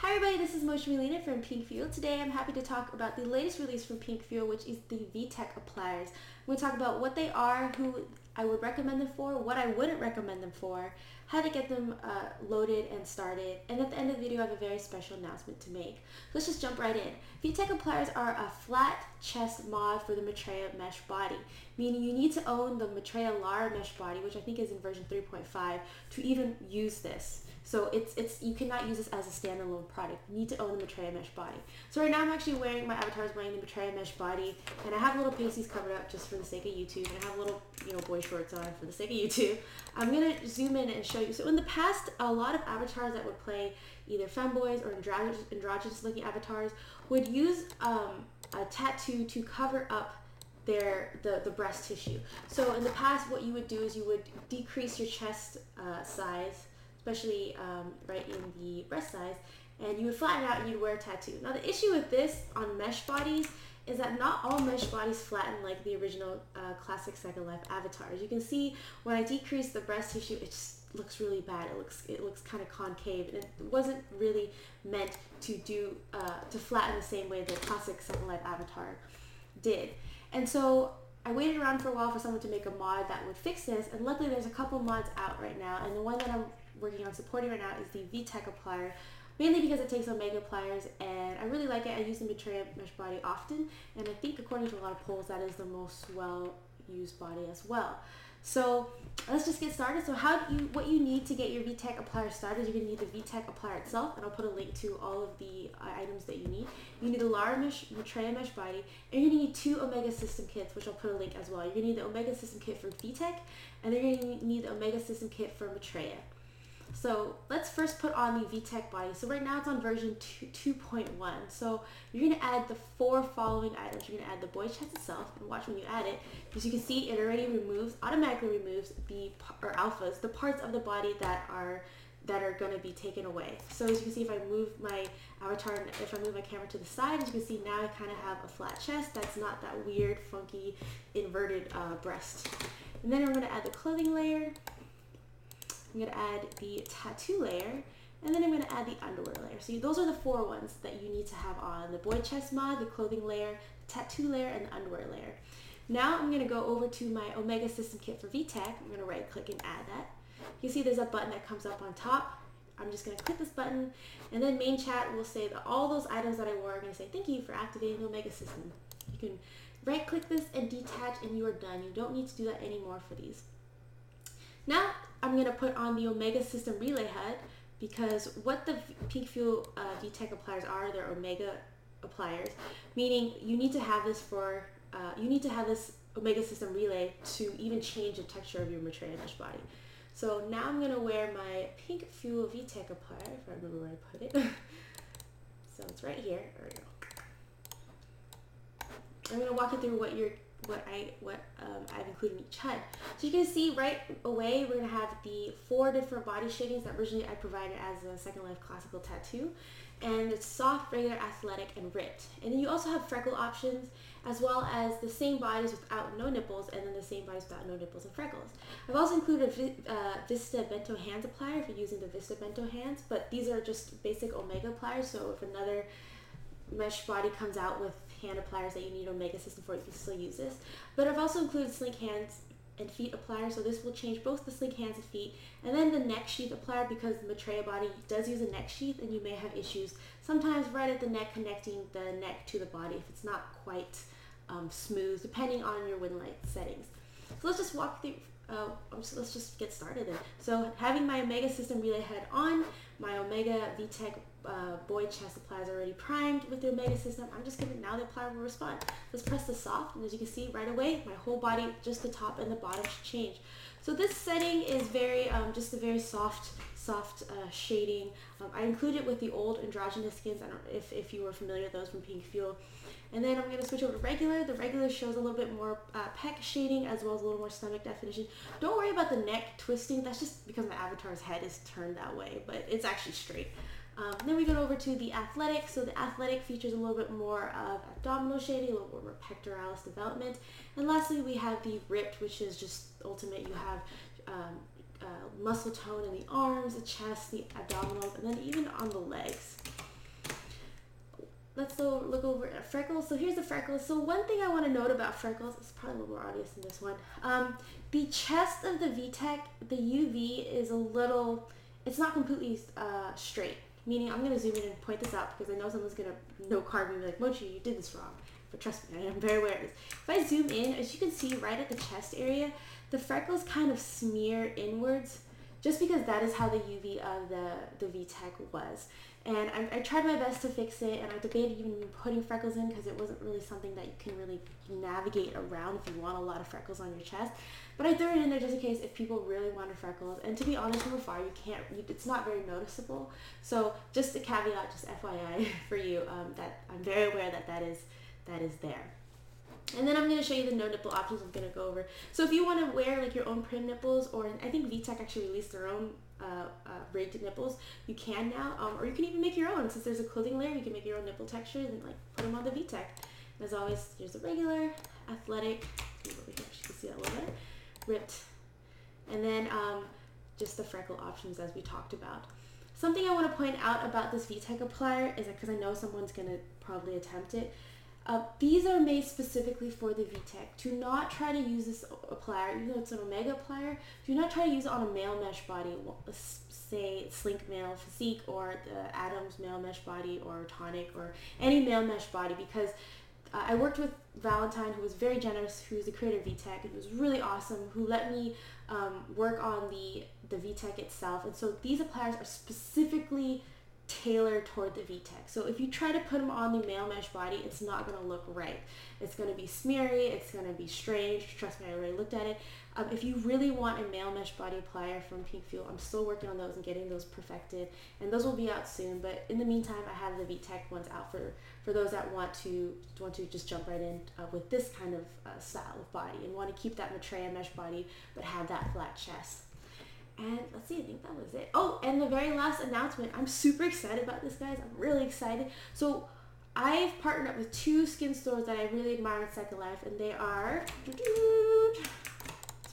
Hi everybody, this is Motion Melina from Pink Fuel. Today I'm happy to talk about the latest release from Pink Fuel, which is the VTech Appliers. I'm going to talk about what they are, who I would recommend them for, what I wouldn't recommend them for, how to get them loaded and started, and at the end of the video I have a very special announcement to make. So let's just jump right in. VTech Appliers are a flat chest mod for the Maitreya mesh body, meaning you need to own the Maitreya Lara mesh body, which I think is in version 3.5, to even use this. So you cannot use this as a standalone product. You need to own the Maitreya mesh body. So right now I'm actually wearing, my avatar is wearing the Maitreya mesh body, and I have little pasties covered up just for the sake of YouTube, and I have little, boy shorts on for the sake of YouTube. I'm gonna zoom in and show you. So in the past, a lot of avatars that would play either femboys or androgynous looking avatars would use a tattoo to cover up the breast tissue. So in the past, what you would do is you would decrease your chest size, especially right in the breast size, and you would flatten it out and you'd wear a tattoo. Now the issue with this on mesh bodies is that not all mesh bodies flatten like the original classic Second Life avatars. You can see when I decrease the breast tissue, it just looks really bad. It looks kind of concave, and it wasn't really meant to do to flatten the same way the classic Second Life avatar did. And so I waited around for a while for someone to make a mod that would fix this, and luckily there's a couple mods out right now, and the one that I'm working on supporting right now is the VTech Applier, mainly because it takes Omega pliers, and I really like it. I use the Maitreya mesh body often, and I think according to a lot of polls that is the most well-used body as well. So let's just get started. So what you need to get your VTech Applier started, you're going to need the VTech Applier itself, and I'll put a link to all of the items that you need. You need the Lara Maitreya mesh body, and you're going to need 2 Omega system kits, which I'll put a link as well. You're going to need the Omega system kit for VTech, and then you're going to need the Omega system kit for Maitreya. So let's first put on the VTech body. So right now it's on version 2.1. So you're going to add the 4 following items. You're going to add the boy chest itself, and watch when you add it, because you can see it already automatically removes alphas, the parts of the body that are going to be taken away. So as you can see, if I move my avatar, if I move my camera to the side, as you can see now I kind of have a flat chest. That's not that weird, funky, inverted breast. And then I'm going to add the clothing layer. I'm going to add the tattoo layer, and then I'm going to add the underwear layer. So those are the 4 ones that you need to have on: the boy chest mod, the clothing layer, the tattoo layer, and the underwear layer. Now I'm going to go over to my Omega system kit for VTech. I'm going to right click and add that. You see there's a button that comes up on top. I'm just going to click this button, and then main chat will say that all those items that I wore are going to say thank you for activating the Omega system. You can right click this and detach, and you are done. You don't need to do that anymore for these. Now I'm going to put on the Omega system relay HUD, because what the Pink Fuel VTech Appliers are, they're Omega Appliers, meaning you need to have this for Omega system relay to even change the texture of your Maitreya mesh body. So now I'm going to wear my Pink Fuel VTech Applier, if I remember where I put it. So it's right here. There we go. I'm going to walk you through what I've included in each HUD. So you can see right away we're going to have the 4 different body shadings that originally I provided as a Second Life classical tattoo, and it's soft, regular, athletic, and ripped. And then you also have freckle options, as well as the same bodies without no nipples, and then the same bodies without no nipples and freckles. I've also included a Vista Bento Hands applier if you're using the Vista Bento Hands, but these are just basic Omega appliers, so if another mesh body comes out with hand appliers that you need Omega system for, you can still use this. But I've also included slink hands and feet applier, so this will change both the slink hands and feet, and then the neck sheath applier, because the Maitreya body does use a neck sheath, and you may have issues sometimes right at the neck connecting the neck to the body if it's not quite smooth, depending on your wind light settings. So let's just walk through. Let's just get started then. So having my Omega system relay HUD on, my Omega VTech boy chest appliers already primed with the Omega system, I'm just going to, now the applier will respond. Let's press the soft, and as you can see right away, my whole body, just the top and the bottom, should change. So this setting is very, just a very soft shading. I included it with the old androgynous skins. I don't know if you were familiar with those from Pink Fuel. And then I'm going to switch over to regular. The regular shows a little bit more pec shading, as well as a little more stomach definition. Don't worry about the neck twisting. That's just because my avatar's head is turned that way, but it's actually straight. Then we go over to the athletic. So the athletic features a little bit more of abdominal shading, a little bit more pectoralis development. And lastly, we have the ripped, which is just ultimate. You have muscle tone in the arms, the chest, the abdominals, and then even on the legs. let's look over at Freckles. So here's the Freckles. So one thing I want to note about Freckles, it's probably a little more obvious than this one. The chest of the VTech, the UV is a little, it's not completely straight. Meaning, I'm going to zoom in and point this out because I know someone's going to note card me and be like, Mochi, you did this wrong. But trust me, I'm very aware of this. If I zoom in, as you can see right at the chest area, the freckles kind of smear inwards just because that is how the UV of the VTech was. And I tried my best to fix it, and I debated even putting freckles in because it wasn't really something that you can really navigate around if you want a lot of freckles on your chest. But I threw it in there just in case if people really wanted freckles. And to be honest, from afar, it's not very noticeable. So just a caveat, just FYI for you, that I'm very aware that is there. And then I'm going to show you the no nipple options I'm going to go over. So if you want to wear like your own prim nipples, or I think VTech actually released their own rigged nipples, you can now, or you can even make your own. Since there's a clothing layer, you can make your own nipple textures and like put them on the VTech. And as always, here's a regular, athletic, you can actually see that a little better, ripped, and then just the freckle options as we talked about. Something I want to point out about this VTech applier is that, because I know someone's going to probably attempt it, these are made specifically for the VTech. Do not try to use this applier, even though it's an Omega applier, do not try to use it on a male mesh body, say Slink male physique, or the Adams male mesh body, or Tonic, or any male mesh body, because I worked with Valentine, who was very generous, who's the creator of VTech, and was really awesome, who let me work on the VTech itself. And so these appliers are specifically tailored toward the VTech. So if you try to put them on the male mesh body, it's not going to look right. It's going to be smeary, it's going to be strange. Trust me, I already looked at it. If you really want a male mesh body applier from Pink Fuel, I'm still working on those and getting those perfected, and those will be out soon. But in the meantime, I have the VTech ones out for those that want to just jump right in with this kind of style of body and want to keep that Maitreya mesh body but have that flat chest. And let's see, I think that was it. Oh, and the very last announcement. I'm super excited about this, guys. I'm really excited. So I've partnered up with two skin stores that I really admire in Second Life, and they are, let's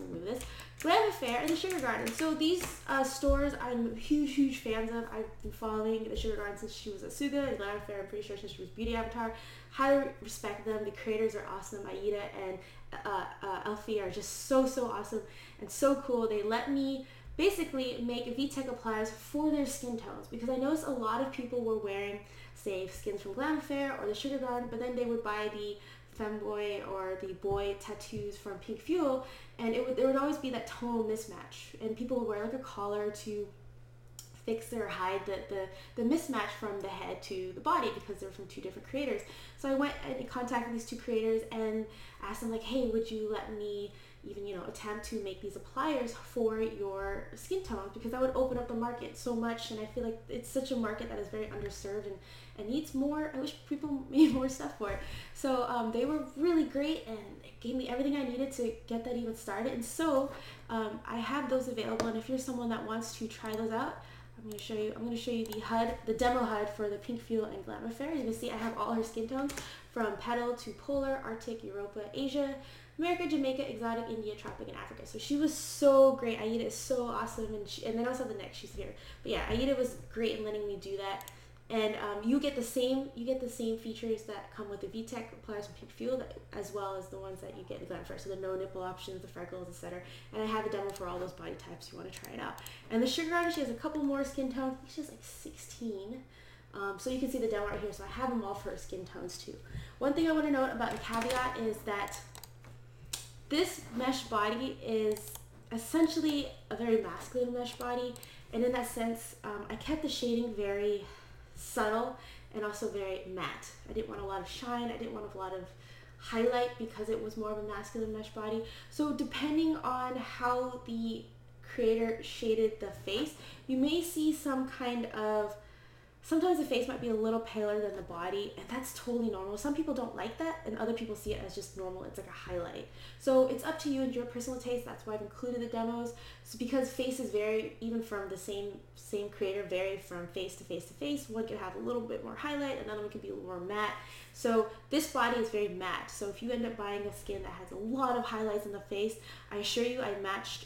remove this, Glam Affair and the Sugar Garden. So these stores I'm huge fans of. I've been following the Sugar Garden since she was Asuga, and Glam Affair I'm pretty sure since she was Beauty Avatar. Highly respect them. The creators are awesome. Aida and Elfie are just so awesome and so cool. They let me basically make VTech appliers for their skin tones, because I noticed a lot of people were wearing, say, skins from Glam Affair or the Sugar Garden, but then they would buy the femboy or the boy tattoos from Pink Fuel, and there would always be that tonal mismatch, and people would wear like a collar to fix or hide the mismatch from the head to the body because they're from two different creators. So I went and contacted these two creators and asked them like, hey, would you let me even attempt to make these appliers for your skin tones, because that would open up the market so much, and I feel like it's such a market that is very underserved and needs more. I wish people made more stuff for it. So they were really great and it gave me everything I needed to get that even started. And so I have those available, and if you're someone that wants to try those out, I'm going to show you the HUD, the demo HUD for the Pink Fuel and Glam Affair. You can see I have all her skin tones from Petal to Polar, Arctic, Europa, Asia, America, Jamaica, Exotic, India, Tropic, and Africa. So she was so great. Aida is so awesome, and then also the next, she's here. But yeah, Aida was great in letting me do that. And you get the same features that come with the VTech appliers from Pink Fuel, as well as the ones that you get in Glam Affair. So the no nipple options, the freckles, etc. And I have a demo for all those body types if you want to try it out. And the Sugar Garden, she has a couple more skin tones. I think she has like 16. So you can see the demo right here. So I have them all for her skin tones too. One thing I want to note about the caveat is that this mesh body is essentially a very masculine mesh body, and in that sense, I kept the shading very subtle and also very matte. I didn't want a lot of shine, I didn't want a lot of highlight because it was more of a masculine mesh body. So depending on how the creator shaded the face, you may see some kind of, sometimes the face might be a little paler than the body, and that's totally normal. Some people don't like that, and other people see it as just normal. It's like a highlight. So it's up to you and your personal taste. That's why I've included the demos. So because faces vary, even from the same creator, vary from face to face to face. One could have a little bit more highlight, another one could be a little more matte. So this body is very matte. So if you end up buying a skin that has a lot of highlights in the face, I assure you I matched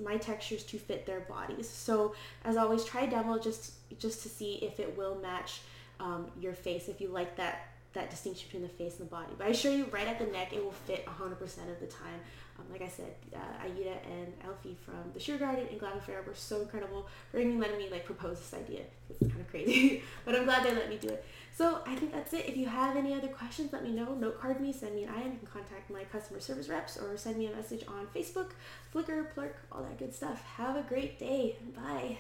my textures to fit their bodies. So as always, try a demo just to see if it will match your face if you like that distinction between the face and the body. But I assure you, right at the neck, it will fit 100% of the time. Like I said, Aida and Elfie from the Sugar Garden and Glam Affair were so incredible for even letting me like propose this idea. It's kind of crazy, but I'm glad they let me do it. So I think that's it. If you have any other questions, let me know. Note card me, send me an IM. You can contact my customer service reps or send me a message on Facebook, Flickr, Plurk, all that good stuff. Have a great day. Bye.